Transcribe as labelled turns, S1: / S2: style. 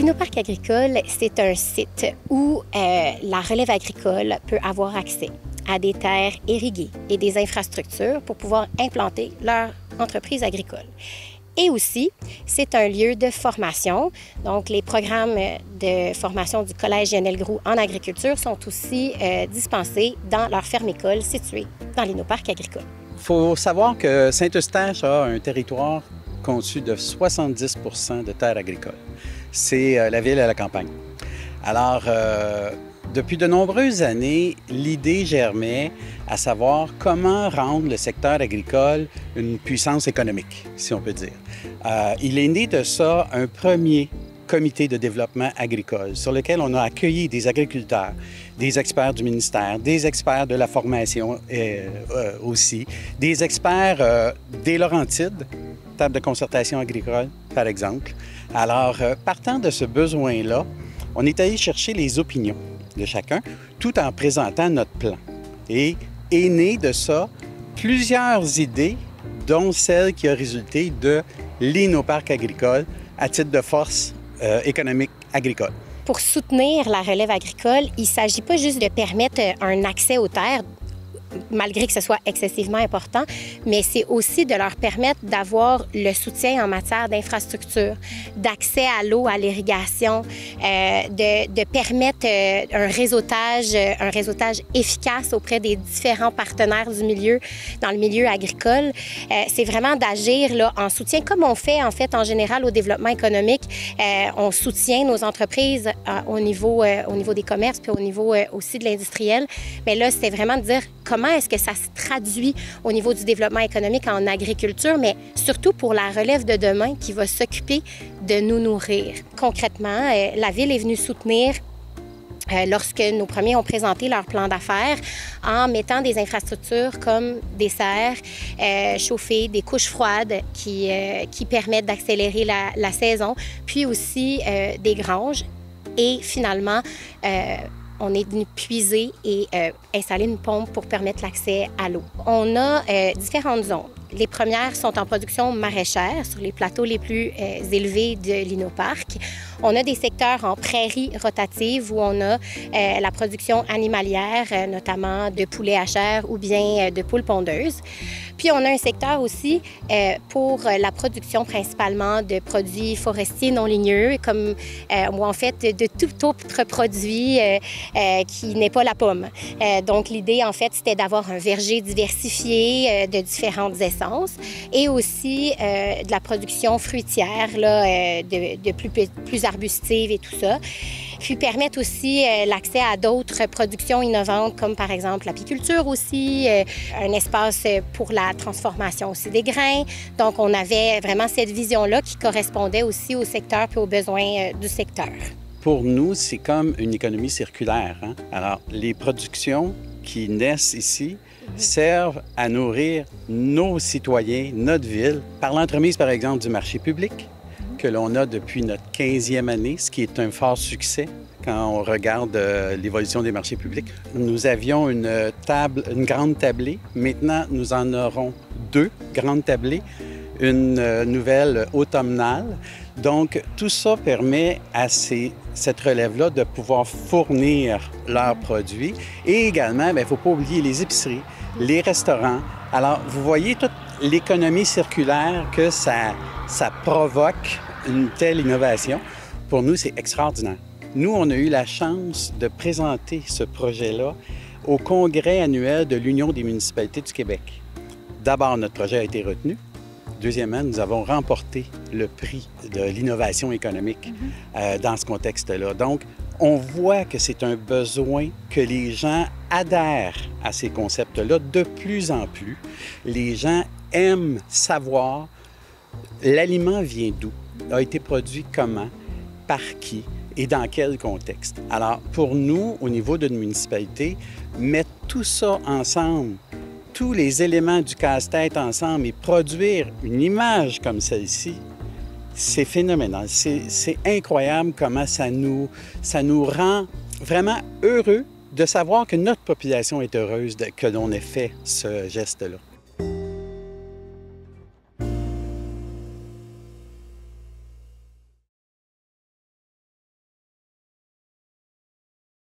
S1: l'Innoparc agricole, c'est un site où la relève agricole peut avoir accès à des terres irriguées et des infrastructures pour pouvoir implanter leur entreprise agricole. Et aussi, c'est un lieu de formation. Donc, les programmes de formation du Collège Lionel Groulx en agriculture sont aussi dispensés dans leur ferme-école située dans l'Innoparc agricole.
S2: Il faut savoir que Saint-Eustache a un territoire conçu de 70 % de terres agricoles. C'est la ville et la campagne. Alors, depuis de nombreuses années, l'idée germait à savoir comment rendre le secteur agricole une puissance économique, si on peut dire. Il est né de ça un premier comité de développement agricole sur lequel on a accueilli des agriculteurs, des experts du ministère, des experts de la formation aussi, des experts des Laurentides, table de concertation agricole, par exemple. Alors, partant de ce besoin-là, on est allé chercher les opinions de chacun, tout en présentant notre plan. Et est né de ça plusieurs idées, dont celle qui a résulté de l'Innoparc agricole à titre de force économique agricole.
S1: Pour soutenir la relève agricole, il ne s'agit pas juste de permettre un accès aux terres, malgré que ce soit excessivement important, mais c'est aussi de leur permettre d'avoir le soutien en matière d'infrastructure, d'accès à l'eau, à l'irrigation, de permettre un réseautage efficace auprès des différents partenaires du milieu, dans le milieu agricole. C'est vraiment d'agir là, en soutien, comme on fait en fait en général au développement économique. On soutient nos entreprises au niveau des commerces, puis au niveau aussi de l'industriel. Mais là, c'est vraiment de dire comment est-ce que ça se traduit au niveau du développement économique en agriculture, mais surtout pour la relève de demain qui va s'occuper de nous nourrir. Concrètement, la Ville est venue soutenir lorsque nos premiers ont présenté leur plan d'affaires en mettant des infrastructures comme des serres chauffées, des couches froides qui permettent d'accélérer la saison, puis aussi des granges. Et finalement, on est venu puiser et installer une pompe pour permettre l'accès à l'eau. On a différentes zones. Les premières sont en production maraîchère sur les plateaux les plus élevés de l'Innoparc. On a des secteurs en prairies rotatives où on a la production animalière, notamment de poulets à chair ou bien de poules pondeuses. Puis on a un secteur aussi pour la production principalement de produits forestiers non ligneux, comme ou en fait de tout autre produit qui n'est pas la pomme. Donc l'idée en fait c'était d'avoir un verger diversifié de différentes essences et aussi de la production fruitière là, de plus arbustive et tout ça. Puis permettre aussi l'accès à d'autres productions innovantes comme par exemple l'apiculture aussi, un espace pour la transformation aussi des grains. Donc on avait vraiment cette vision-là qui correspondait aussi au secteur puis aux besoins du secteur.
S2: Pour nous, c'est comme une économie circulaire, hein? Alors, les productions qui naissent ici servent à nourrir nos citoyens, notre ville, par l'entremise, par exemple, du marché public, que l'on a depuis notre 15e année, ce qui est un fort succès quand on regarde l'évolution des marchés publics. Nous avions une grande tablée. Maintenant, nous en aurons 2 grandes tablées, une nouvelle automnale. Donc, tout ça permet à cette relève-là de pouvoir fournir leurs produits. Et également, il ne faut pas oublier les épiceries, les restaurants. Alors, vous voyez toute l'économie circulaire que ça provoque une telle innovation. Pour nous, c'est extraordinaire. Nous, on a eu la chance de présenter ce projet-là au congrès annuel de l'Union des municipalités du Québec. D'abord, notre projet a été retenu. Deuxièmement, nous avons remporté le prix de l'innovation économique dans ce contexte-là. Donc, on voit que c'est un besoin que les gens adhèrent à ces concepts-là de plus en plus. Les gens aiment savoir l'aliment vient d'où, a été produit comment, par qui et dans quel contexte. Alors, pour nous, au niveau d'une municipalité, mettre tout ça ensemble, tous les éléments du casse-tête ensemble et produire une image comme celle-ci, c'est phénoménal. C'est incroyable comment ça nous rend vraiment heureux de savoir que notre population est heureuse que l'on ait fait ce geste-là.